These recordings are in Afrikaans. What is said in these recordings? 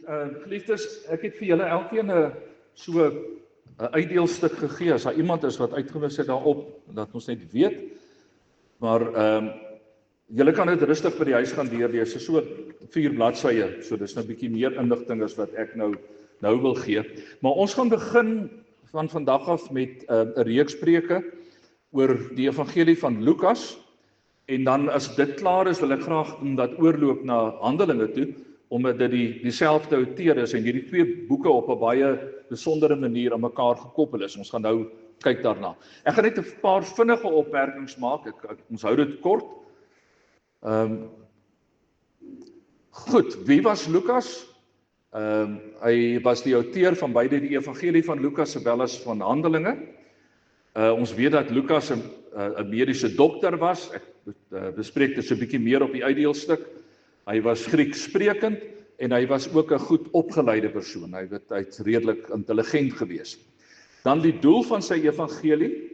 Geliefdes, ek het vir julle elkeen so 'n uitdeelstuk gegee. As daar iemand is wat uitgewis het daarop, dat ons net weet. Maar julle kan dit rustig by die huis gaan deurlees. Dit is so 4 bladsye, so dis nou 'n bietjie meer inligting as wat ek nou wil gee. Maar ons gaan begin van vandag af met 'n reeks preke oor die evangelie van Lukas. En dan as dit klaar is, wil ek graag dat oorloop na Handelinge toe, omdat dit dieselfde outeur is en hierdie 2 boeke op 'n baie besondere manier aan mekaar gekoppel is. Ons gaan nou kyk daarna. Ek gaan net 'n paar vinnige opmerkings maak. Ons hou dit kort. Goed, wie was Lukas? Hy was die outeur van beide die evangelie van Lukas sowel as van Handelinge. Ons weet dat Lukas 'n mediese dokter was. Ek bespreek dit so 'n bietjie meer op die uitdeelstuk. Hy was Grieks sprekend en hy was ook 'n goed opgeleide persoon. Hy's redelik intelligent geweest. Dan die doel van sy evangelie.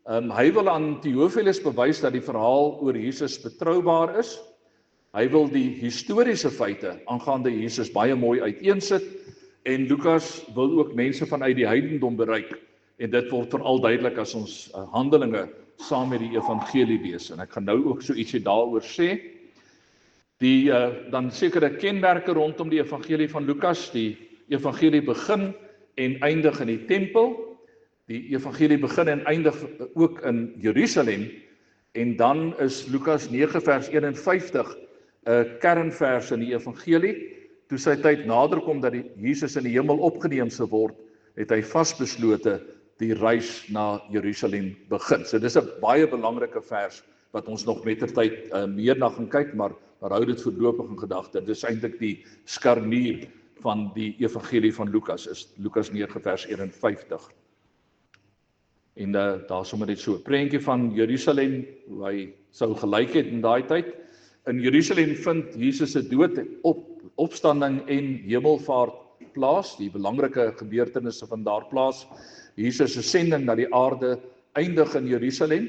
Hy wil aan Theophilus bewys dat die verhaal oor Jesus betroubaar is. Hy wil die historiese feite aangaande Jesus baie mooi uiteensit en Lukas wil ook mense vanuit die heidendom bereik. En dit word veral duidelik as ons Handelinge saam met die evangelie lees. En ek gaan nou ook so ietsie daaroor sê. Dan sekere kenmerke rondom die evangelie van Lukas. Die evangelie begin en eindig in die tempel. Die evangelie begin en eindig ook in Jerusalem. En dan is Lukas 9 vers 51 'n kernvers in die evangelie. Toe sy tyd naderkom dat Jesus in die hemel opgeneem sou word, het hy vasbeslote die reis na Jerusalem begin. So dis 'n baie belangrike vers wat ons nog mettertyd meer na gaan kyk, maar hou dit voorlopig in gedagte. Dis eintlik die skarnier van die evangelie van Lukas, is Lukas 9 vers 51. En daar is sommer net so 'n prentjie van Jerusalem, hoe hy sou gelyk het in daai tyd. In Jerusalem vind Jesus se dood, opstanding en hemelvaart plaas, die belangrike gebeurtenisse van daar plaas. Jesus se sending na die aarde eindig in Jerusalem,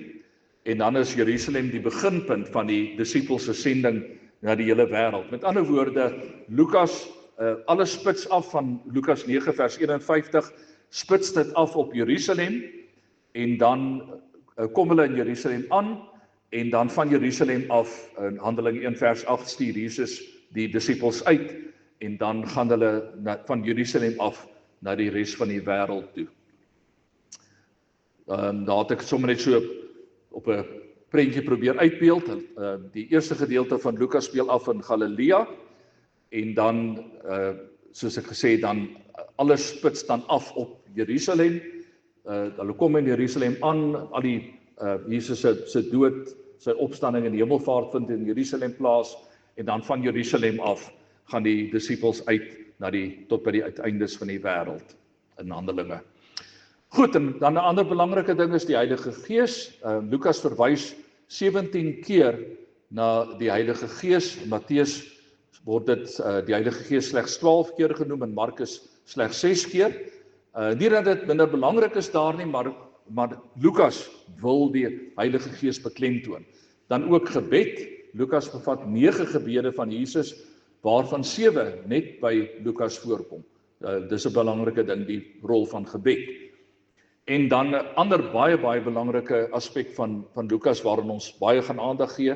en dan is Jerusalem die beginpunt van die disippels se sending na die hele wêreld. Met ander woorde, Lukas, alles spits af van Lukas 9 vers 51, spits dit af op Jerusalem, en dan kom hulle in Jerusalem aan, en dan van Jerusalem af, in Handelinge 1 vers 8, stuur Jesus die disippels uit, en dan gaan hulle van Jerusalem af na die res van die wêreld toe. Daar het ek sommer net so op 'n prentjie probeer uitbeeld. Die eerste gedeelte van Lukas speel af in Galilea, en dan, soos ek gesê het, dan alles spits dan af op Jerusalem. Hulle kom in Jerusalem aan, al die Jesus se dood, sy opstanding en hemelvaart vind in Jerusalem plaas, en dan van Jerusalem af gaan die disippels uit tot by die uiteindes van die wêreld in Handelinge. Goed, en dan 'n ander belangrike ding is die Heilige Gees. Lukas verwys 17 keer na die Heilige Gees. In Matteus word dit die Heilige Gees slegs 12 keer genoem en Markus slegs 6 keer. Nie dat dit minder belangrik is daar nie, maar Lukas wil die Heilige Gees beklemtoon. Dan ook gebed. Lukas bevat 9 gebede van Jesus, waarvan 7 net by Lukas voorkom. Dis 'n belangrike ding, die rol van gebed. En dan 'n ander baie belangrike aspek van Lukas waaraan ons baie gaan aandag gee,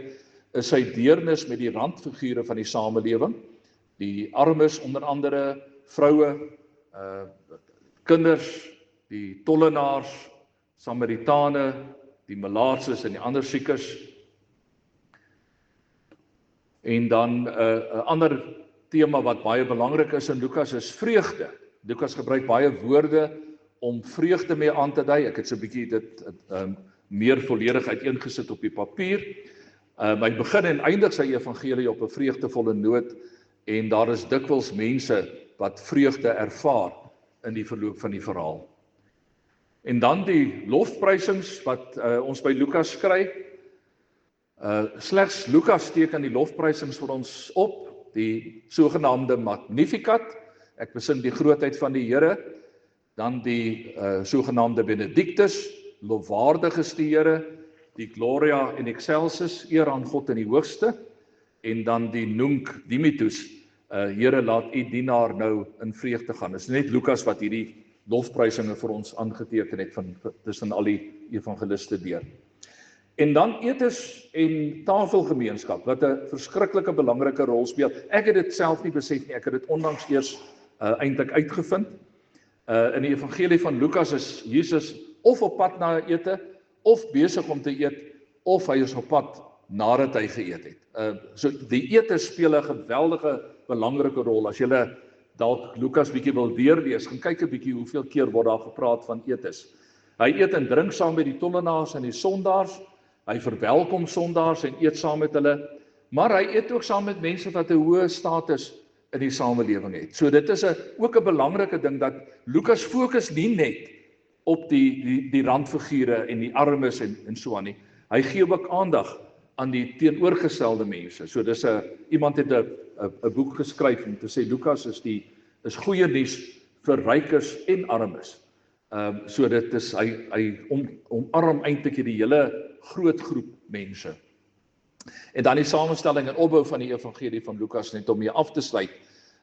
is sy deernis met die randfigure van die samelewing. Die armes, onder andere vroue, kinders, die tollenaars, Samaritane, die melaatses en die ander siekes. En dan 'n ander tema wat baie belangrik is in Lukas is vreugde. Lukas gebruik baie woorde om vreugde mee aan te dui. Ek het so 'n bietjie dit meer volledig uiteengesit op die papier. Hy begin en eindig sy evangelie op 'n vreugdevolle noot, en daar is dikwels mense wat vreugde ervaar in die verloop van die verhaal. En dan die lofprysings wat ons by Lukas kry. Slegs Lukas teken die lofprysings vir ons op, die sogenaamde Magnificat. Ek besin die grootheid van die Here. Dan die sogenaamde Benedictus, lofwaardig is die Here. Die Gloria in Excelsis, eer aan God in die hoogste. En dan die Nunc Dimittis, Here, laat u dienaar nou in vreugde gaan. Dit is net Lukas wat hierdie lofprysinge vir ons aangeteken het tussen al die evangeliste deur. En dan etes en tafelgemeenskap, wat 'n verskriklike belangrike rol speel. Ek het dit self nie besef nie, ek het dit onlangs eers eintlik uitgevind. In die evangelie van Lukas is Jesus of op pad na 'n ete, of besig om te eet, of hy is op pad nadat hy geëet het. So die ete speel 'n geweldige belangrike rol. As julle dalk Lukas bietjie wil weerlees, gaan kyk 'n bietjie hoeveel keer word daar gepraat van etes. Hy eet en drink saam met die tollenaars en die sondaars. Hy verwelkom sondaars en eet saam met hulle, maar hy eet ook saam met mense wat 'n hoë status in die samelewing het. So dit is ook 'n belangrike ding dat Lukas fokus nie net op die randfigure en die armes en so aan nie. Hy gee ook aandag aan die teenoorgestelde mense. So dis iemand het 'n boek geskryf om te sê Lukas is goeie nuus vir rykes en armes. So dit is hy omarm eintlik die hele groot groep mense. En dan die samestelling en opbou van die evangelie van Lukas, net om mee af te sluit.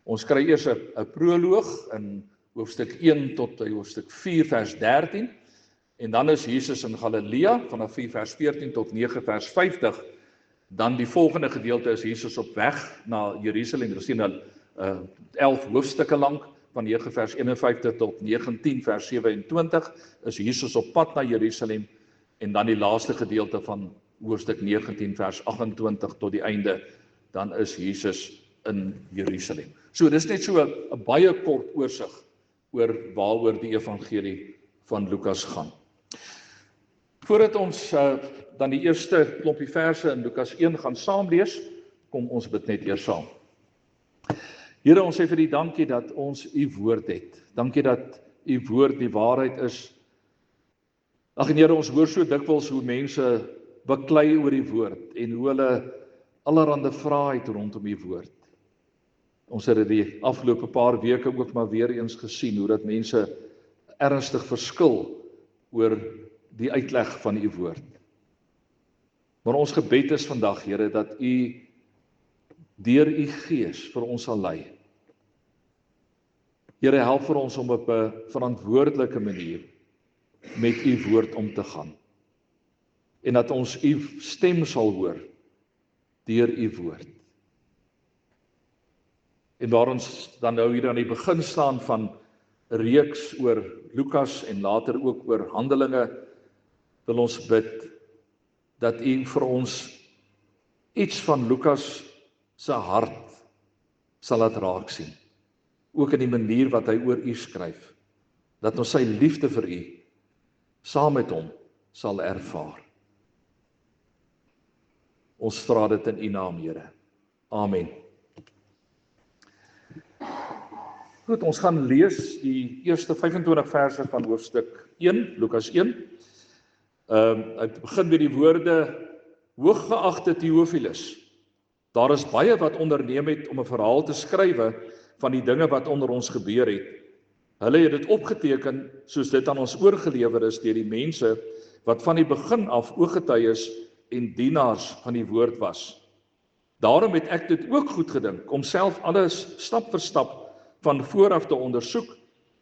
Ons kry eers 'n proloog in hoofstuk 1 tot hoofstuk 4 vers 13, en dan is Jesus in Galilea vanaf 4 vers 14 tot 9 vers 50. Dan die volgende gedeelte is Jesus op weg na Jerusalem. Dit is 11 hoofstukke lank, van 9 vers 51 tot 19 vers 27 is Jesus op pad na Jerusalem, en dan die laaste gedeelte van hoofstuk 19 vers 28 tot die einde, dan is Jesus in Jerusalem. So dis net so 'n baie kort oorsig oor waaroor die evangelie van Lukas gaan. Voordat ons dan die eerste klompie verse in Lukas 1 gaan saamlees, kom ons bid net eers saam. Here, ons sê vir U dankie dat ons U woord het. Dankie dat U woord die waarheid is. Ag en Here, ons hoor so dikwels hoe mense beklei oor die woord en hoe hulle allerhande vrae het rondom die woord. Ons het dit die afgelope paar weke ook maar weer eens gesien, hoe dat mense ernstig verskil oor die uitleg van U woord. Maar ons gebed is vandag, Here, dat U deur U Gees vir ons sal lei. Here, help vir ons om op 'n verantwoordelike manier met U woord om te gaan. En dat ons U stem sal hoor deur U woord. En waar ons dan nou hier aan die begin staan van 'n reeks oor Lukas en later ook oor Handelinge, wil ons bid dat U vir ons iets van Lukas se hart sal laat raak sien. Ook in die manier wat hy oor U skryf. Dat ons sy liefde vir U saam met hom sal ervaar. Ons vra dit in U naam, Here. Amen. Goed, ons gaan lees die eerste 25 verse van hoofstuk 1, Lukas 1. Hy begin met die woorde: Hooggeagte Theophilus, daar is baie wat onderneem het om 'n verhaal te skrywe van die dinge wat onder ons gebeur het. Hulle het dit opgeteken soos dit aan ons oorgelewer is deur die mense wat van die begin af ooggetuies en dienaars van die woord was. Daarom het ek dit ook goed gedink om self alles stap vir stap van vooraf te ondersoek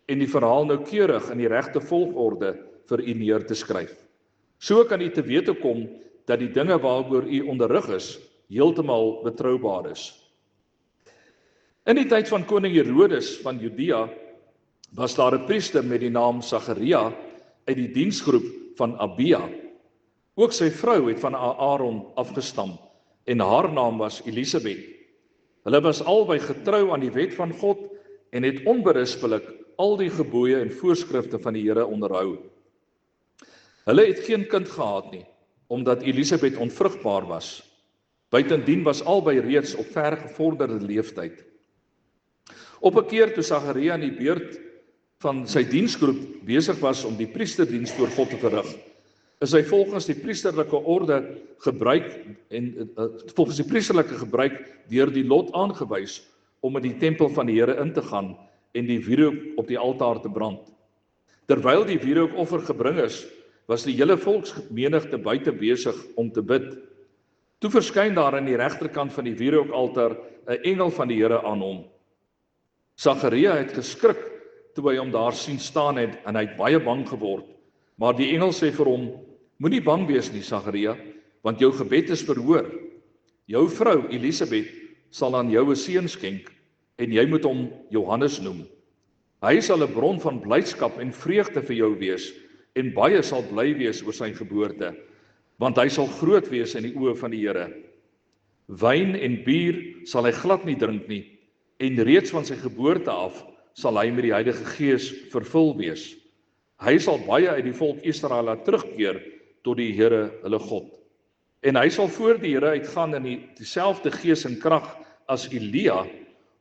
en die verhaal noukeurig in die regte volgorde vir U neer te skryf. So kan U te wete kom dat die dinge waaroor U onderrig is heeltemal betroubaar is. In die tyd van koning Herodes van Judea was daar 'n priester met die naam Sagaria uit die diensgroep van Abia. Ook sy vrou het van Aaron afgestam en haar naam was Elisabeth. Hulle was albei getrou aan die wet van God en het onberispelik al die gebooie en voorskrifte van die Here onderhou. Hulle het geen kind gehad nie, omdat Elisabeth onvrugbaar was. Buitendien was albei reeds op vergevorderde leeftyd. Op 'n keer toe Sagaria in die beurt van sy diensgroep besig was om die priesterdiens voor God te verrig, is hy volgens die priesterlike orde gebruik deur die lot aangewys om in die tempel van die Here in te gaan en die wierook op die altaar te brand. Terwyl die wierookoffer gebring is, was die hele volksmenigte buite besig om te bid. Toe verskyn daar aan die regterkant van die wierookaltaar 'n engel van die Here aan hom. Sagaria het geskrik toe hy hom daar sien staan en hy het baie bang geword. Maar die engel sê vir hom: "Moenie bang wees nie, Sagaria, want jou gebed is verhoor. Jou vrou Elisabeth sal aan jou 'n seun skenk en jy moet hom Johannes noem. Hy sal 'n bron van blydskap en vreugde vir jou wees en baie sal bly wees oor sy geboorte, want hy sal groot wees in die oë van die Here. Wyn en bier sal hy glad nie drink nie, en reeds van sy geboorte af sal hy met die Heilige Gees vervul wees. Hy sal baie uit die volk Israel laat terugkeer tot die Here hulle God. En hy sal voor die Here uitgaan in dieselfde gees en krag as Elia,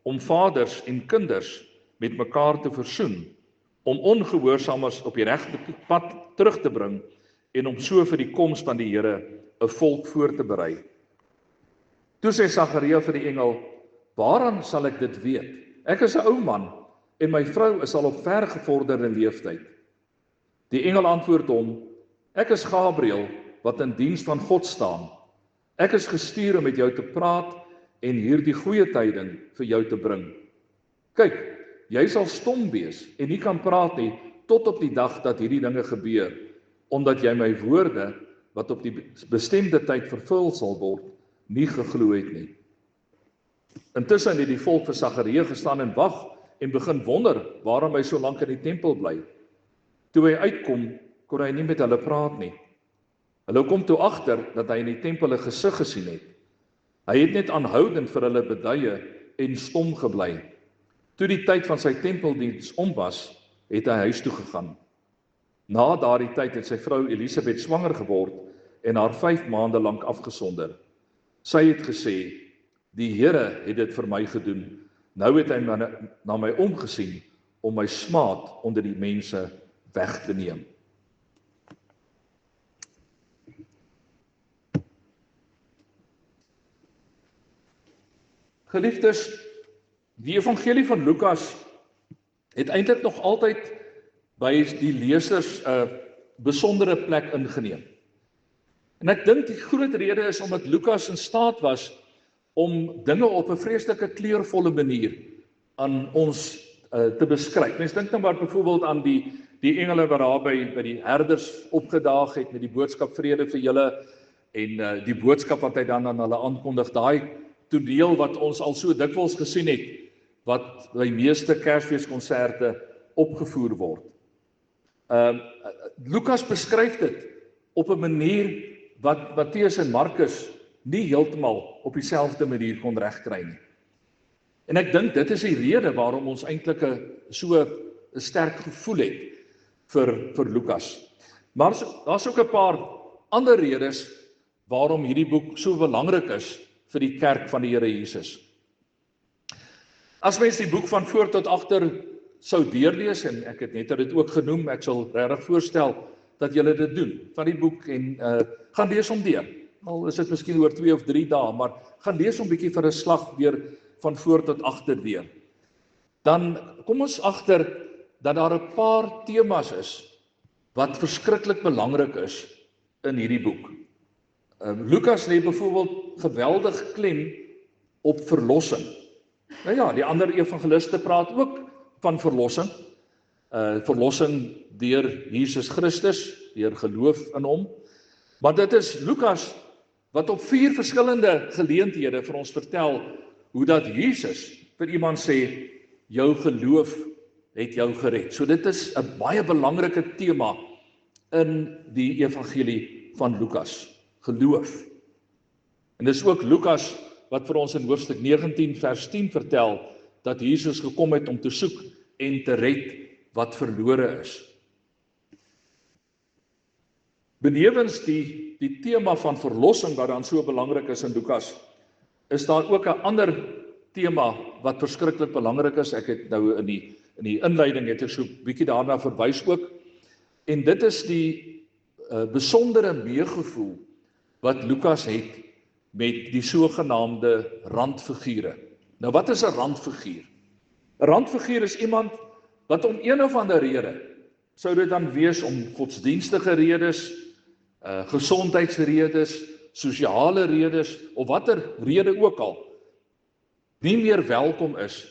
om vaders en kinders met mekaar te versoen, om ongehoorsaamers op die regte pad terug te bring en om so vir die koms van die Here 'n volk voor te berei." Toe sê Sagaria vir die engel: "Waaraan sal ek dit weet? Ek is 'n ou man en my vrou is al op vergevorderde leeftyd." Die engel antwoord hom: "Ek is Gabriël wat in diens van God staan. Ek is gestuur om met jou te praat en hierdie goeie tyding vir jou te bring. Kyk, jy sal stom wees en nie kan praat nie tot op die dag dat hierdie dinge gebeur, omdat jy my woorde wat op die bestemde tyd vervul sal word, nie geglo het nie." Intussen het die volk vir Sagaria gestaan en wag en begin wonder waarom hy so lank in die tempel bly. Toe hy uitkom, kon hy nie met hulle praat nie. Hulle kom toe agter dat hy in die tempel 'n gesig gesien het. Hy het net aanhoudend vir hulle beduie en stom gebly. Toe die tyd van sy tempeldiens om was, het hy huis toe gegaan. Na daardie tyd het sy vrou Elisabeth swanger geword en haar 5 maande lank afgesonder. Sy het gesê: "Die Here het dit vir my gedoen. Nou het hy na my omgesien om my smaad onder die mense weg te neem." Geliefdes, die evangelie van Lukas het eintlik nog altyd by die lesers 'n besondere plek ingeneem. En ek dink die groot rede is omdat Lukas in staat was om dinge op 'n vreeslike kleurvolle manier aan ons te beskryf. Mens dink nou maar byvoorbeeld aan die engele wat daar by die herders opgedaag het met die boodskap vrede vir julle en die boodskap wat hy dan aan hulle aankondig, daai toneel wat ons al so dikwels gesien het, wat by meeste Kersfeeskonserte opgevoer word. Lukas beskryf dit op 'n manier wat Matteus en Markus nie heeltemal op dieselfde manier kon regkry nie. En ek dink dit is die rede waarom ons eintlik so 'n sterk gevoel het vir Lukas. Maar daar's ook 'n paar ander redes waarom hierdie boek so belangrik is vir die kerk van die Here Jesus. As mens die boek van voor tot agter sou deurlees, en ek het net dit ook genoem, ek sal regtig voorstel dat julle dit doen, van die boek en gaan lees hom deur. Al is dit miskien oor 2 of 3 dae, maar gaan lees hom bietjie vir 'n slag deur van voor tot agter deur. Dan kom ons agter dat daar 'n paar temas is wat verskriklik belangrik is in hierdie boek. Lukas lê byvoorbeeld geweldig klem op verlossing. Nou ja, die ander evangeliste praat ook van verlossing. Verlossing deur Jesus Christus, deur geloof in hom. Maar dit is Lukas wat op 4 verskillende geleenthede vir ons vertel hoe dat Jesus vir iemand sê, jou geloof het jou gered. So dit is 'n baie belangrike tema in die evangelie van Lukas. Geloof. En dis ook Lukas wat vir ons in hoofstuk 19 vers 10 vertel dat Jesus gekom het om te soek en te red wat verlore is. Benewens die tema van verlossing wat dan so belangrik is in Lukas, is daar ook 'n ander tema wat verskriklik belangrik is. Ek het nou in die inleiding het ek so 'n bietjie daarna verwys ook. En dit is die besondere meegevoel wat Lukas het met die sogenaamde randfigure. Nou wat is 'n randfiguur? 'n Randfiguur is iemand wat om een of ander rede, sou dit dan wees om godsdienstige redes, gesondheidsredes, sosiale redes of watter rede ook al, nie meer welkom is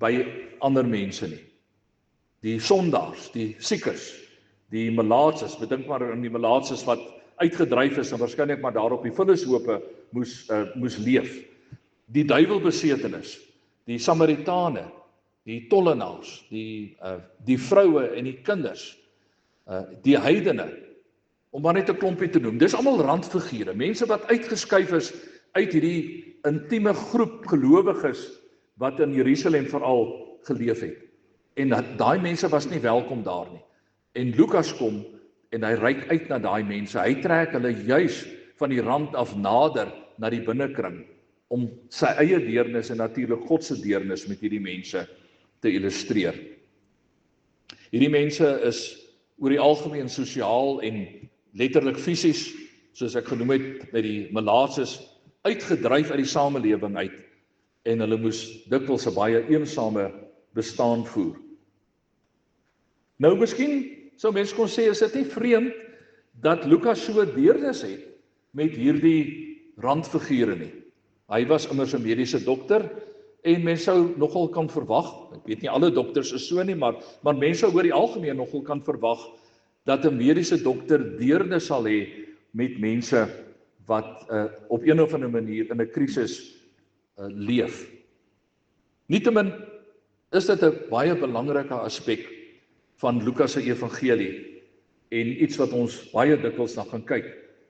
by ander mense nie. Die sondaars, die siekers, die malaatses, bedink maar aan die malaatses wat uitgedryf is en waarskynlik maar daar op die vullishope moes leef. Die duiwelbesetenis, die Samaritane, die tollenaars, die vroue en die kinders, die heidene, om maar net 'n klompie te noem. Dis almal randfigure, mense wat uitgeskuif is uit hierdie intieme groep gelowiges wat in Jerusalem veral geleef het. En daai mense was nie welkom daar nie. En Lukas kom en hy reik uit na daai mense. Hy trek hulle juis van die rand af nader na die binnekring om sy eie deernis en natuurlik God se deernis met hierdie mense te illustreer. Hierdie mense is oor die algemeen sosiaal en letterlik fisies, soos ek genoem het met die malaatses, uitgedryf uit die samelewing uit en hulle moes dikwels 'n baie eensame bestaan voer. Nou miskien sou mense kon sê, is dit nie vreemd dat Lukas so deernis het met hierdie randfigure nie. Hy was immers 'n mediese dokter en mense sou nogal kan verwag, ek weet nie alle dokters is so nie, maar mense sou oor die algemeen nogal kan verwag dat 'n mediese dokter deernis sal hê met mense wat op een of ander manier in 'n krisis leef. Nietemin is dit 'n baie belangrike aspek van Lukas se evangelie en iets wat ons baie dikwels na gaan kyk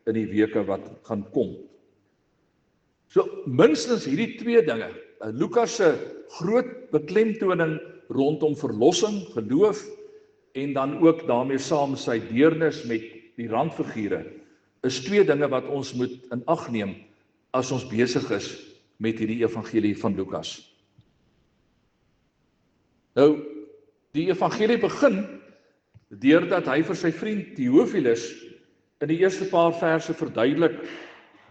in die weke wat gaan kom. So minstens hierdie twee dinge, Lukas se groot beklemtoning rondom verlossing, geloof en dan ook daarmee saam sy deernis met die randfigure, is twee dinge wat ons moet in ag neem as ons besig is met hierdie evangelie van Lukas. Nou, die evangelie begin deurdat hy vir sy vriend Theophilus in die eerste paar verse verduidelik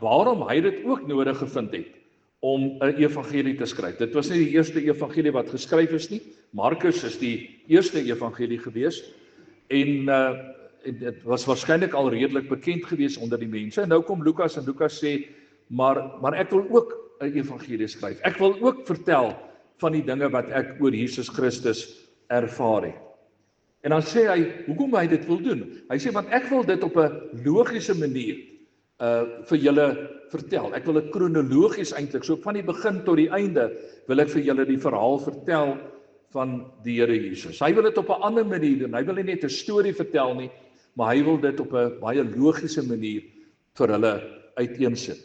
waarom hy dit ook nodig gevind het om 'n evangelie te skryf. Dit was nie die eerste evangelie wat geskryf is nie. Markus is die eerste evangelie gewees en dit was waarskynlik al redelik bekend gewees onder die mense. En nou kom Lukas en Lukas sê, maar ek wil ook 'n evangelie skryf. Ek wil ook vertel van die dinge wat ek oor Jesus Christus ervaar het. En dan sê hy, hoekom hy dit wil doen? Hy sê, want ek wil dit op 'n logiese manier vir julle vertel. Ek wil dit kronologies eintlik, so van die begin tot die einde, wil ek vir julle die verhaal vertel van die Here Jesus. Hy wil dit op 'n ander manier doen. Hy wil nie net 'n storie vertel nie, maar hy wil dit op 'n baie logiese manier vir hulle uiteensit.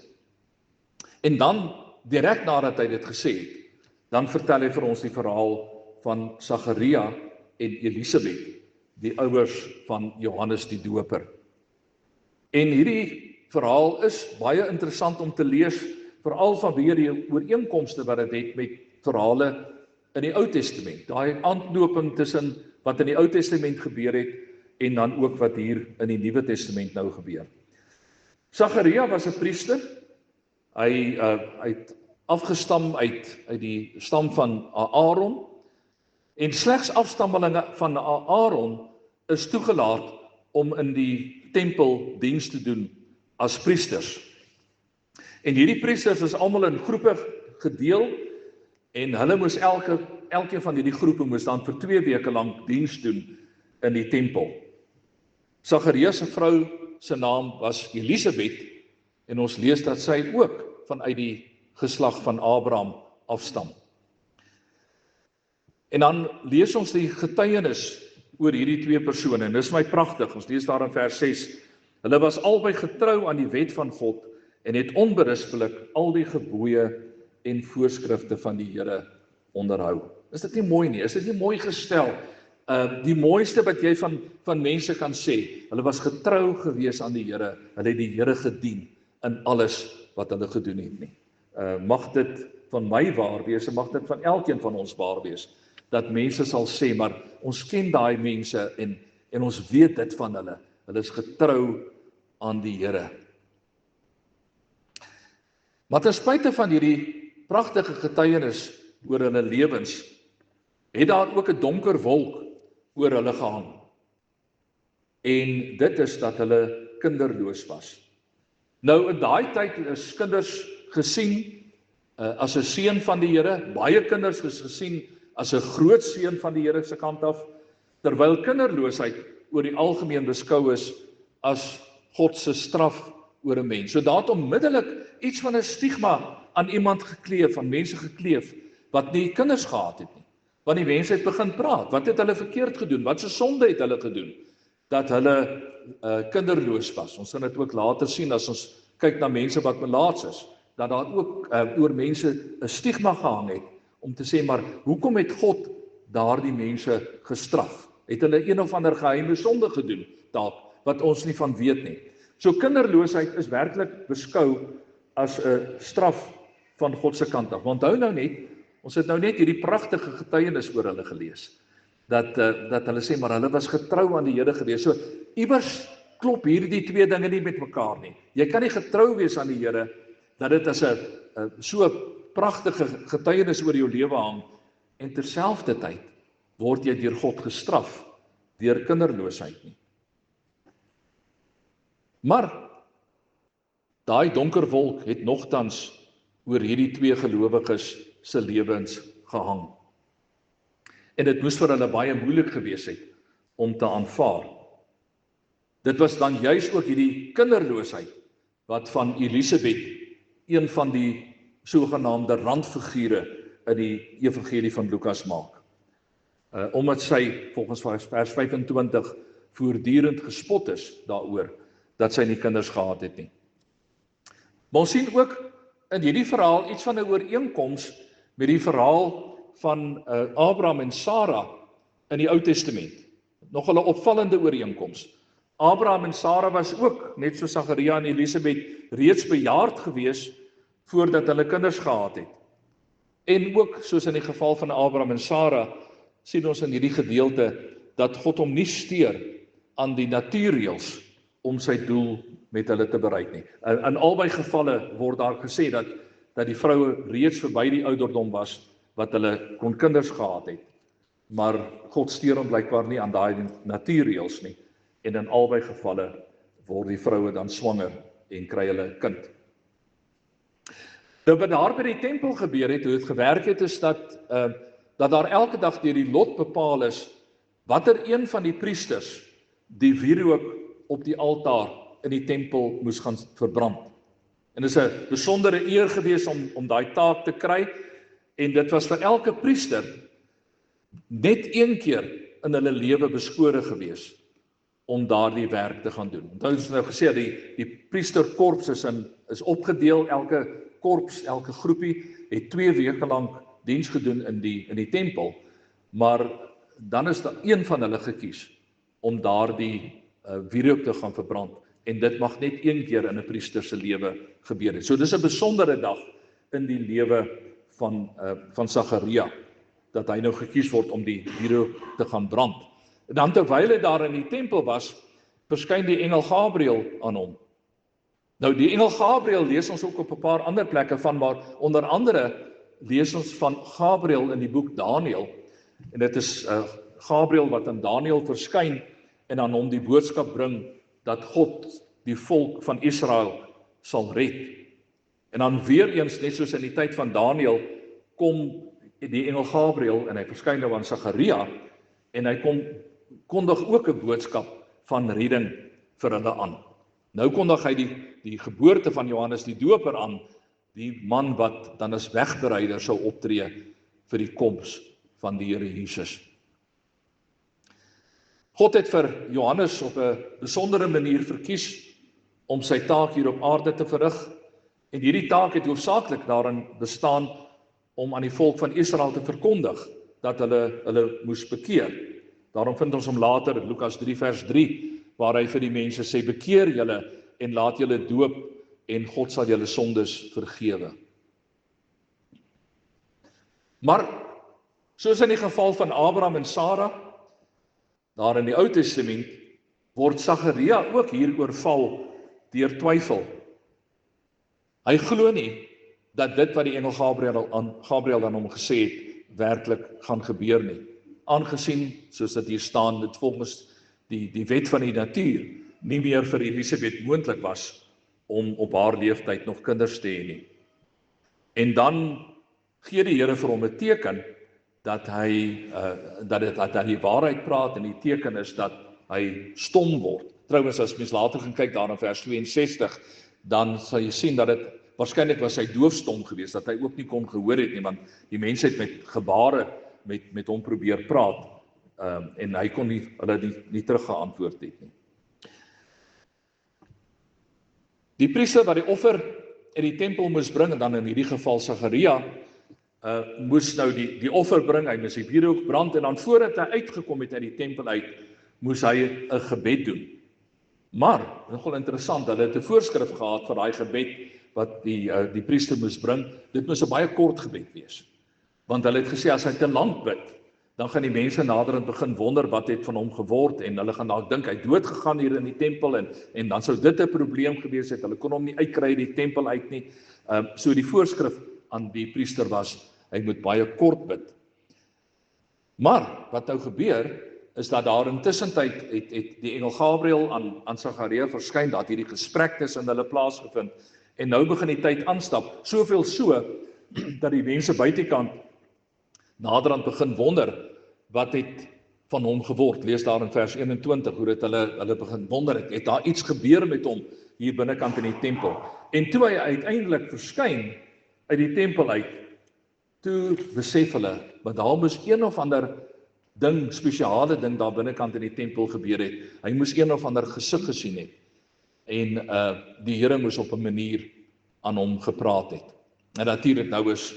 En dan, direk nadat hy dit gesê het, dan vertel hy vir ons die verhaal van Sagaria en Elisabeth, die ouers van Johannes die Doper. En hierdie verhaal is baie interessant om te lees, veral vanweë die ooreenkomste wat dit het met verhale in die Ou Testament. Daai aanknoping tussen wat in die Ou Testament gebeur het en dan ook wat hier in die Nuwe Testament nou gebeur. Sagaria was 'n priester. Hy het afgestam uit die stam van Aaron. En slegs afstammelinge van Aaron is toegelaat om in die tempel diens te doen as priesters. En hierdie priesters is almal in groepe gedeel en hulle moes elkeen van hierdie groepe moes dan vir 2 weke lank diens doen in die tempel. Sagaria se vrou se naam was Elisabeth en ons lees dat sy ook vanuit die geslag van Abraham afstam. En dan lees ons die getuienis oor hierdie twee persone, en dis my pragtig, ons lees daar in vers 6, hulle was albei getrou aan die wet van God, en het onberispelik al die gebooie en voorskrifte van die Here onderhou. Is dit nie mooi nie? Is dit nie mooi gestel? Die mooiste wat jy van mense kan sê, hulle was getrou gewees aan die Here, hulle het die Here gedien in alles wat hulle gedoen het nie. Mag dit van my waar wees, en mag dit van elkeen van ons waar wees, dat mense sal sê, maar ons ken daai mense en ons weet dit van hulle. Hulle is getrou aan die Here. Maar ten spyte van hierdie pragtige getuienis oor hulle lewens, het daar ook 'n donker wolk oor hulle gehang. En dit is dat hulle kinderloos was. Nou in daai tyd is kinders gesien as 'n seën van die Here, baie kinders is gesien as 'n groot seën van die Here se kant af, terwyl kinderloosheid oor die algemeen beskou is as God se straf oor 'n mens. So daar het onmiddellik iets van 'n stigma aan iemand gekleef, aan mense gekleef wat nie kinders gehad het nie. Want die mense het begin praat, wat het hulle verkeerd gedoen? Wat se sonde het hulle gedoen dat hulle kinderloos was? Ons gaan dit ook later sien as ons kyk na mense wat melaats is, dat daar ook oor mense 'n stigma gehang het om te sê, maar hoekom het God daardie mense gestraf? Het hulle een of ander geheime sonde gedoen dalk wat ons nie van weet nie. So kinderloosheid is werklik beskou as 'n straf van God se kant af. Onthou nou net, ons het nou net hierdie pragtige getuienis oor hulle gelees, dat hulle sê, maar hulle was getrou aan die Here gewees. So iewers klop hierdie twee dinge nie met mekaar nie. Jy kan nie getrou wees aan die Here, dat dit as 'n so pragtige getuienis oor jou lewe hang, en terselfdertyd word jy deur God gestraf deur kinderloosheid nie. Maar daai donker wolk het nogtans oor hierdie twee gelowiges se lewens gehang. En dit moes vir hulle baie moeilik gewees het om te aanvaar. Dit was dan juis ook hierdie kinderloosheid wat van Elisabeth een van die sogenaamde randfigure in die evangelie van Lukas maak. Omdat sy volgens vers 25 voortdurend gespot is daaroor dat sy nie kinders gehad het nie. Maar ons sien ook in hierdie verhaal iets van 'n ooreenkoms met die verhaal van Abraham en Sara in die Ou Testament. Nog 'n opvallende ooreenkoms. Abraham en Sara was ook, net so Sagaria en Elisabeth, reeds bejaard gewees voordat hulle kinders gehad het. En ook, soos in die geval van Abraham en Sara, sien ons in hierdie gedeelte dat God hom nie steur aan die natuurreëls om sy doel met hulle te bereik nie. In albei gevalle word daar gesê dat die vroue reeds verby die ouderdom was wat hulle kon kinders gehad het. Maar God steur hom blykbaar nie aan daai natuurreëls nie. En in albei gevalle word die vroue dan swanger en kry hulle kind. Nou wat daar by die tempel gebeur het, hoe dit gewerk het, is dat daar elke dag deur die lot bepaal is watter een van die priesters die wierook op die altaar in die tempel moes gaan verbrand. En dit is 'n besondere eer gewees om daai taak te kry, en dit was vir elke priester net een keer in hulle lewe beskore gewees om daardie werk te gaan doen. Onthou ons nou gesê die priesterkorps is opgedeel, elke korps, elke groepie het 2 weke lank diens gedoen in die tempel, maar dan is daar een van hulle gekies om daardie wierook te gaan verbrand, en dit mag net een keer in 'n priester se lewe gebeur het. So dis 'n besondere dag in die lewe van Sagaria, dat hy nou gekies word om die wierook te gaan brand. En dan terwyl hy daar in die tempel was, verskyn die engel Gabriël aan hom. Nou die engel Gabriël lees ons ook op 'n paar ander plekke van, maar onder andere lees ons van Gabriël in die boek Daniël, en dit is Gabriël wat aan Daniël verskyn en aan hom die boodskap bring dat God die volk van Israel sal red. En dan weer eens, net soos in die tyd van Daniël, kom die engel Gabriël en hy verskyn nou aan Sagaria, en hy kondig ook 'n boodskap van redding vir hulle aan. Nou kondig hy die geboorte van Johannes die Doper aan, die man wat dan as wegbereider sou optree vir die koms van die Here Jesus. God het vir Johannes op 'n besondere manier verkies om sy taak hier op aarde te verrig, en hierdie taak het hoofsaaklik daarin bestaan om aan die volk van Israel te verkondig dat hulle moes bekeer. Daarom vind ons hom later in Lukas 3 vers 3, waar hy vir die mense sê, bekeer julle en laat julle doop en God sal julle sondes vergewe. Maar soos in die geval van Abraham en Sara, daar in die Ou Testament, word Sagaria ook hier oorval deur twyfel. Hy glo nie dat dit wat die engel Gabriël aan hom gesê het, werklik gaan gebeur nie. Aangesien, soos dit hier staan, dit volgens die wet van die natuur nie meer vir Elisabeth moontlik was om op haar leeftyd nog kinders te hê nie. En dan gee die Here vir hom 'n teken dat hy die waarheid praat, en die teken is dat hy stom word. Trouwens, as mens later gaan kyk daar in vers 62, dan sal jy sien dat dit waarskynlik was hy doofstom geweest, dat hy ook nie kon gehoor het nie, want die mense het met gebare met hom probeer praat, en hy kon hulle nie teruggeantwoord het nie. Die priester wat die offer in die tempel moes bring, en dan in hierdie geval Sagaria, moes nou die offer bring, hy moes die wierook brand, en dan voordat hy uitgekom het uit die tempel uit, moes hy 'n gebed doen. Maar, nogal interessant, dat hy 'n voorskrif gehad vir daai gebed, wat die priester moes bring, dit moes 'n baie kort gebed wees. Want hulle het gesê, as hy te lank bid, dan gaan die mense naderhand begin wonder wat het van hom geword, en hulle gaan dalk dink hy het dood gegaan hier in die tempel, en dan sou dit 'n probleem gewees het, hulle kon hom nie uitkry uit die tempel uit nie. So die voorskrif aan die priester was, hy moet baie kort bid. Maar, wat nou gebeur, is dat daar intussentyd het die engel Gabriël aan Sagaria verskyn, dat hierdie gesprek tussen hulle plaasgevind, en nou begin die tyd aanstap, soveel so, dat die mense buitekant naderhand begin wonder, wat het van hom geword. Lees daar in vers 21, hoe dit hulle begin wonder, het daar iets gebeur met hom, hier binnekant in die tempel. En toe hy uiteindelik verskyn, uit die tempel uit, toe besef hulle, maar daar moes een of ander ding, spesiale ding daar binnekant in die tempel gebeur het. Hy moes een of ander gesig gesien het. En die Here moes op 'n manier aan hom gepraat het. En natuurlik nou is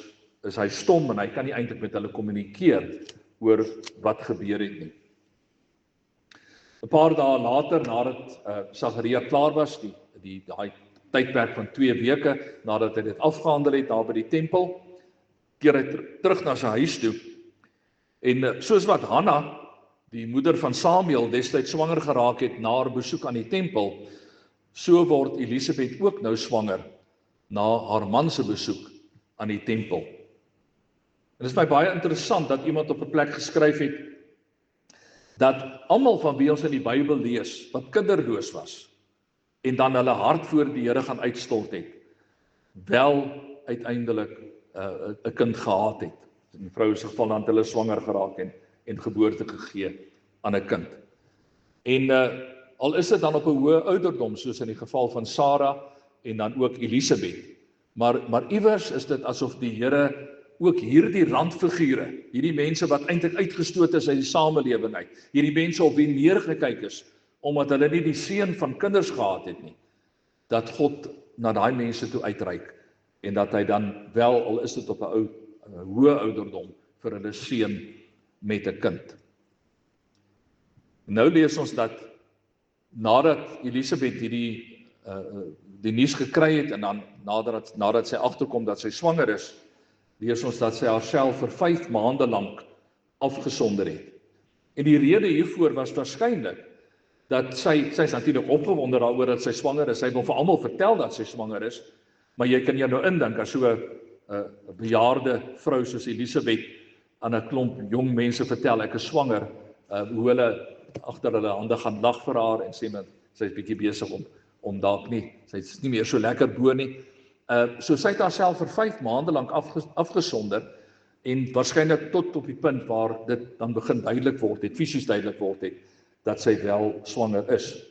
hy stom, en hy kan nie eintlik met hulle kommunikeer oor wat gebeur het nie. 'n Paar dae later, nadat Sagaria klaar was, daai tydperk van 2 weke, nadat hy dit afgehandel het daar by die tempel, keer hy terug na sy huis toe. En soos wat Hanna, die moeder van Samuel, destyds swanger geraak het na haar besoek aan die tempel, so word Elisabeth ook nou swanger na haar man se besoek aan die tempel. En dit is my baie interessant dat iemand op 'n plek geskryf het dat almal van wie ons in die Bybel lees, wat kinderloos was, en dan hulle hart voor die Here gaan uitstort het, wel uiteindelik 'n kind gehad het. In die vrou se geval dan het hulle swanger geraak en geboorte gegee aan 'n kind. En al is dit dan op 'n hoë ouderdom, soos in die geval van Sara en dan ook Elisabeth, maar iewers is dit asof die Here ook hierdie randfigure, hierdie mense wat eintlik uitgestoot is uit die samelewing uit, hierdie mense op wie neergekyk is, omdat hulle nie die seën van kinders gehad het nie, dat God na daai mense toe uitreik, en dat hy dan wel, al is dit op 'n hoë ouderdom, vir hulle seën met 'n kind. Nou lees ons dat nadat Elisabeth die nuus gekry het, en dan nadat sy agterkom dat sy swanger is, lees ons dat sy haarself vir 5 maande lank afgesonder het. En die rede hiervoor was waarskynlik dat sy's natuurlik opgewonde daaroor dat sy swanger is. Sy wil vir almal vertel dat sy swanger is, maar jy kan jou nou indink as so 'n bejaarde vrou soos Elisabeth aan 'n klomp jong mense vertel ek is swanger, hoe hulle agter hulle hande gaan lag vir haar en sê dat sy's bietjie besig om dalk nie, sy's nie meer so lekker bo nie. So sy het haarself vir 5 maande lank afgesonder, en waarskynlik tot op die punt waar dit dan begin duidelik word het, fisies duidelik word het, dat sy wel swanger is.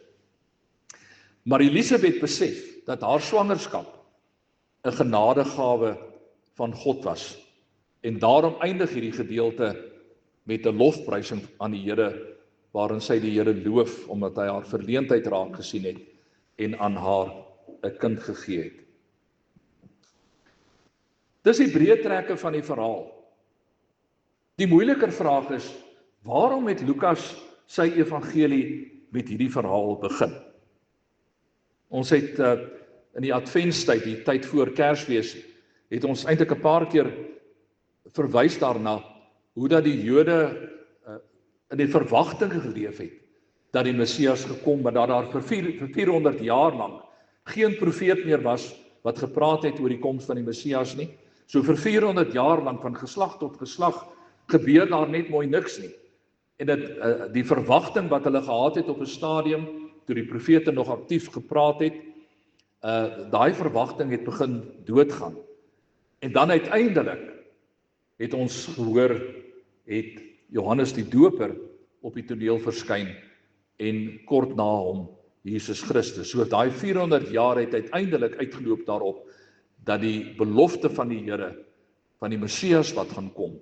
Maar Elisabeth besef dat haar swangerskap 'n genadegawe van God was, en daarom eindig hierdie gedeelte met 'n lofprysing aan die Here, waarin sy die Here loof, omdat hy haar verleentheid raak gesien het, en aan haar 'n kind gegee het. Dis die breë trekke van die verhaal. Die moeiliker vraag is, waarom het Lukas sy evangelie met hierdie verhaal begin? Ons het in die adventstyd, die tyd voor Kersfees, het ons eintlik 'n paar keer verwys daarna, hoe dat die Jode in die verwagting geleef het, dat die Messias gekom, maar dat daar vir 400 jaar lank geen profeet meer was, wat gepraat het oor die koms van die Messias nie. So vir 400 jaar lank, van geslag tot geslag, gebeur daar net mooi niks nie. En die verwagting wat hulle gehad het op 'n stadium, toe die profete nog aktief gepraat het, daai verwagting het begin doodgaan. En dan uiteindelik het ons gehoor, het Johannes die Doper op die toneel verskyn en kort na hom Jesus Christus. So daai 400 jaar het uiteindelik uitgeloop daarop dat die belofte van die Here, van die Messias wat gaan kom,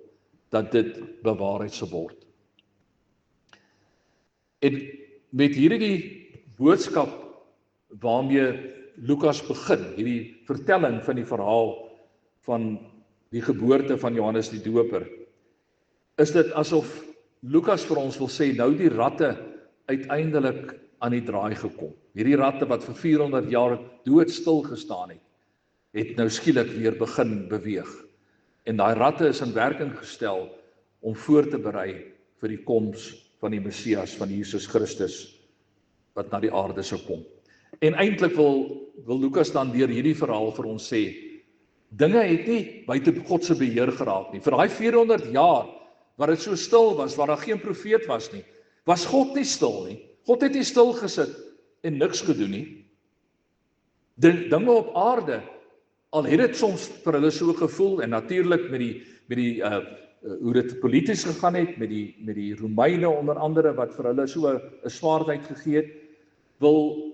dat dit bewaarheid sal word. En met hierdie boodskap waarmee Lukas begin, hierdie vertelling van die verhaal van die geboorte van Johannes die Doper, is dit asof Lukas vir ons wil sê, nou die ratte uiteindelik aan die draai gekom. Hierdie ratte wat vir 400 jaar doodstil gestaan het nou skielik weer begin beweeg. En daai ratte is in werking gestel om voor te berei vir die koms van die Messias, van Jesus Christus, wat na die aarde sou kom. En eintlik wil Lukas dan deur hierdie verhaal vir ons sê, dinge het nie buite God se beheer geraak nie. Vir daai 400 jaar wat dit so stil was, waar daar geen profeet was nie, was God nie stil nie. God het nie stil gesit en niks gedoen nie. Dinge op aarde, al het dit soms vir hulle so gevoel, en natuurlik met die hoe dit polities gegaan het, met die Romeine onder andere, wat vir hulle so 'n swaardheid gegee het, wil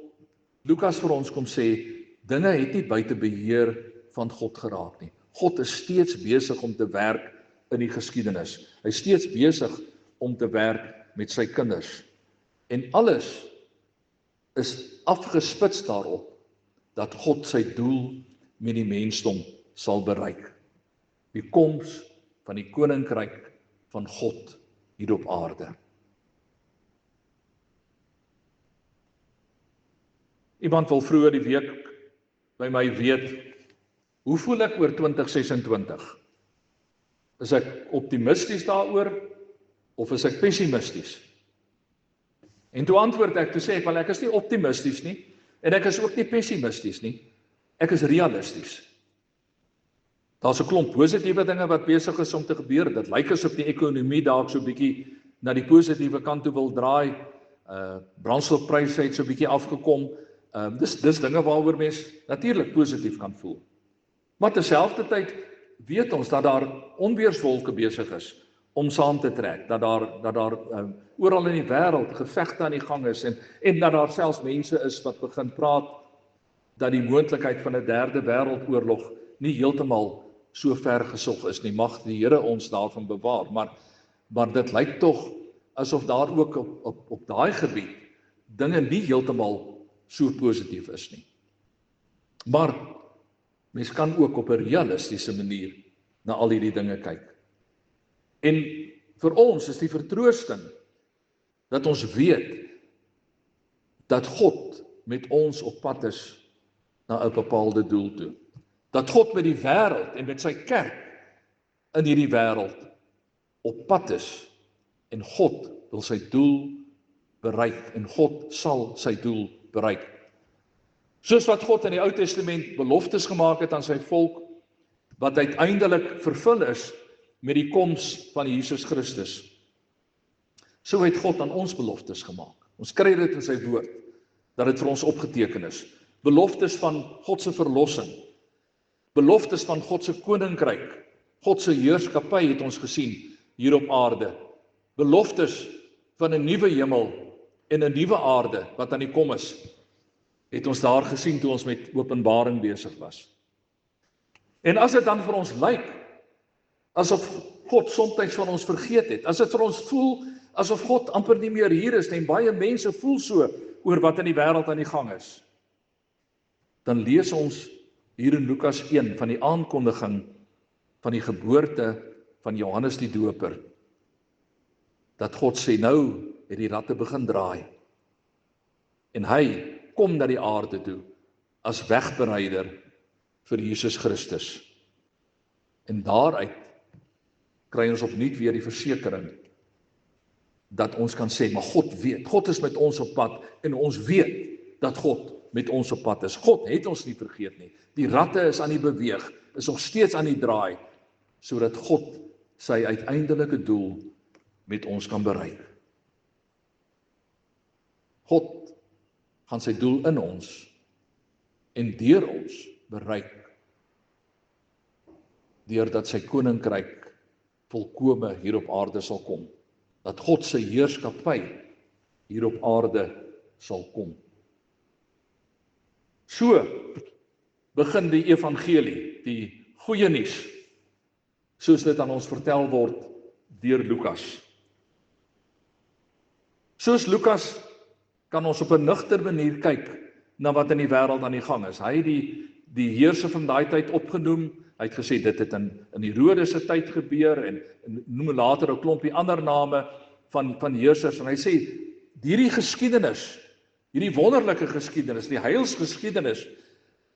Lukas vir ons kom sê, dinge het nie buite beheer van God geraak nie. God is steeds besig om te werk in die geskiedenis. Hy is steeds besig om te werk met sy kinders. En alles is afgespits daarop dat God sy doel met die mensdom sal bereik. Die koms van die koninkryk van God hier op aarde. Iemand wil vroeër die week by my weet, hoe voel ek oor 2026? Is ek optimisties daaroor of is ek pessimisties? En toe antwoord ek, toe sê ek, wel ek is nie optimisties nie en ek is ook nie pessimisties nie. Ek is realisties. Daar's 'n klomp positiewe dinge wat besig is om te gebeur. Dit lyk asof die ekonomie dalk so bietjie na die positiewe kant toe wil draai. Brandstofpryse het so bietjie afgekom. Dis dinge waaroor mens natuurlik positief kan voel. Maar terselfdertyd weet ons dat daar onweerswolke besig is om saam te trek, dat daar oral in die wêreld gevegte aan die gang is en dat daar selfs mense is wat begin praat dat die moontlikheid van 'n derde wêreldoorlog nie heeltemal so ver gesog is nie. Mag die Here ons daarvan bewaar, maar dit lyk tog asof daar ook op daai gebied dinge nie heeltemal so positief is nie. Maar mens kan ook op 'n realistiese manier na al hierdie dinge kyk. En vir ons is die vertroosting dat ons weet dat God met ons op pad is na 'n bepaalde doel toe. Dat God met die wêreld en met sy kerk in hierdie wêreld op pad is en God wil sy doel bereik en God sal sy doel bereik. Soos wat God in die Ou Testament beloftes gemaak het aan sy volk, wat uiteindelik vervul is met die koms van Jesus Christus. So het God aan ons beloftes gemaak. Ons kry dit in sy woord, dat dit vir ons opgeteken is. Beloftes van God se verlossing, beloftes van God se koninkryk, God se heerskappy het ons gesien hier op aarde. Beloftes van 'n nuwe hemel en 'n nuwe aarde wat aan die kom is, het ons daar gesien toe ons met Openbaring besig was. En as dit dan vir ons lyk asof God soms van ons vergeet het, as dit vir ons voel asof God amper nie meer hier is nie, en baie mense voel so oor wat in die wêreld aan die gang is, dan lees ons hier in Lukas 1 van die aankondiging van die geboorte van Johannes die Doper, dat God sê, nou het die ratte begin draai, en hy kom na die aarde toe, as wegbereider vir Jesus Christus. En daaruit kry ons opnuut weer die versekering, dat ons kan sê, maar God weet, God is met ons op pad, en ons weet, dat God met ons op pad is. God het ons nie vergeet nie. Die ratte is aan die beweeg, is nog steeds aan die draai, sodat God sy uiteindelike doel met ons kan bereik. God gaan sy doel in ons en deur ons bereik, deurdat sy koninkryk volkome hier op aarde sal kom, dat God se heerskappy hier op aarde sal kom. So begin die evangelie, die goeie nuus, soos dit aan ons vertel word deur Lukas. Soos Lukas kan ons op 'n nugter manier kyk na wat in die wêreld aan die gang is. Hy het die heerser van daai tyd opgenoem. Hy het gesê dit het in Herodes se tyd gebeur en noem later 'n klompie ander name van heersers en hy sê hierdie geskiedenis, hierdie wonderlike geskiedenis, die heilsgeskiedenis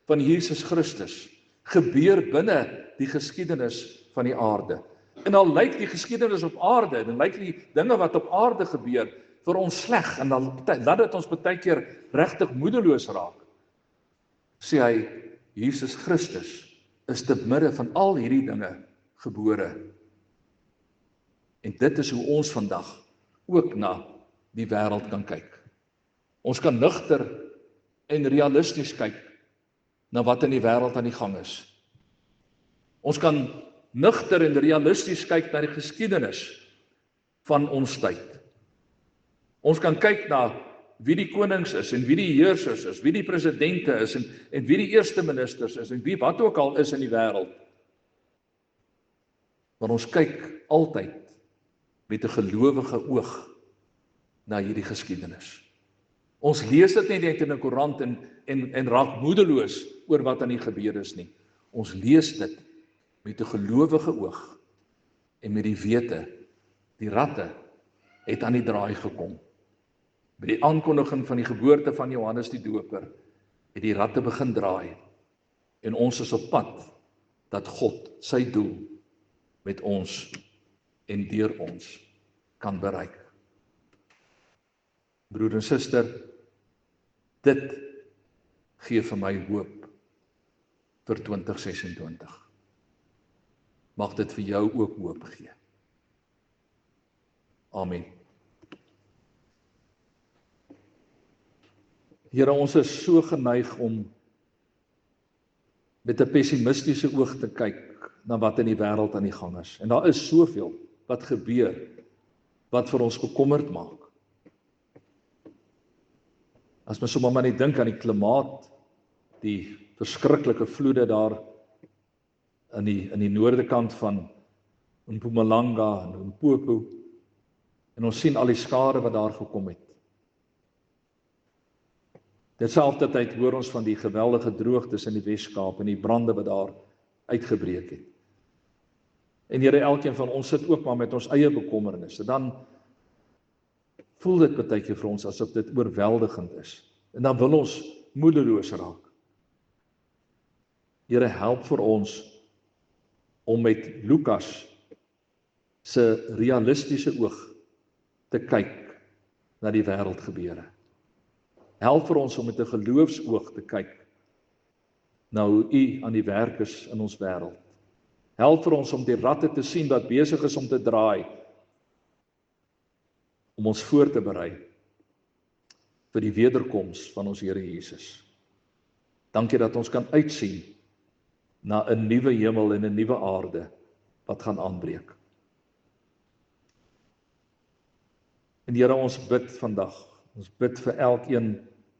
van Jesus Christus gebeur binne die geskiedenis van die aarde. En al lyk die geskiedenis op aarde en lyk die dinge wat op aarde gebeur vir ons sleg en dan laat dit ons baie keer regtig moedeloos raak. Sê hy Jesus Christus is te midde van al hierdie dinge gebore. En dit is hoe ons vandag ook na die wêreld kan kyk. Ons kan nugter en realisties kyk na wat in die wêreld aan die gang is. Ons kan nugter en realisties kyk na die geskiedenis van ons tyd. Ons kan kyk na wie die konings is en wie die heersers is, wie die presidente is en wie die eerste ministers is en wie wat ook al is in die wêreld. Maar ons kyk altyd met 'n gelowige oog na hierdie geskiedenis. Ons lees dit nie net in 'n koerant en raak moedeloos oor wat aan die gebeur is nie. Ons lees dit met 'n gelowige oog en met die wete, die ratte het aan die draai gekom. By die aankondiging van die geboorte van Johannes die Doper het die ratte begin draai en ons is op pad dat God sy doel met ons en deur ons kan bereik. Broer en suster, dit gee vir my hoop vir 2026. Mag dit vir jou ook hoop gee. Amen. Here, ons is so geneig om met 'n pessimistiese oog te kyk na wat in die wêreld aan die gang is. En daar is soveel wat gebeur wat vir ons bekommerd maak. As mens sommer maar net dink aan die klimaat, die verskriklike vloede daar in die noorde kant van Mpumalanga en Limpopo, en ons sien al die skade wat daar gekom het. Terselfdertyd hoor ons van die geweldige droogtes in die Wes-Kaap en die brande wat daar uitgebreek het. En Here, elkeen van ons sit ook maar met ons eie bekommernisse. Dan voel dit baie keer vir ons asof dit oorweldigend is. En dan wil ons moedeloos raak. Here, help vir ons om met Lukas se realistiese oog te kyk na die wêreldgebeure. Help vir ons om met 'n geloofsoog te kyk na hoe U aan die werk is in ons wêreld. Help vir ons om die ratte te sien wat besig is om te draai, om ons voor te berei vir die wederkoms van ons Here Jesus. Dankie dat ons kan uitsien na 'n nuwe hemel en 'n nuwe aarde wat gaan aanbreek. En Here, ons bid vandag, ons bid vir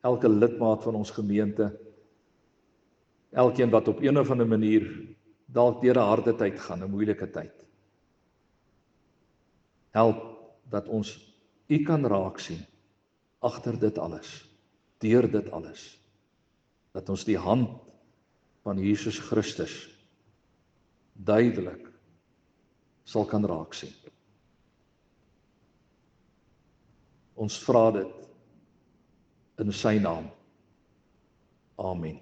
elke lidmaat van ons gemeente, elkeen wat op een of ander manier dalk deur 'n harde tyd gaan, 'n moeilike tyd. Help dat ons U kan raak sien agter dit alles, deur dit alles, dat ons die hand van Jesus Christus duidelik sal kan raak sien. Ons vra dit in sy naam. Amen.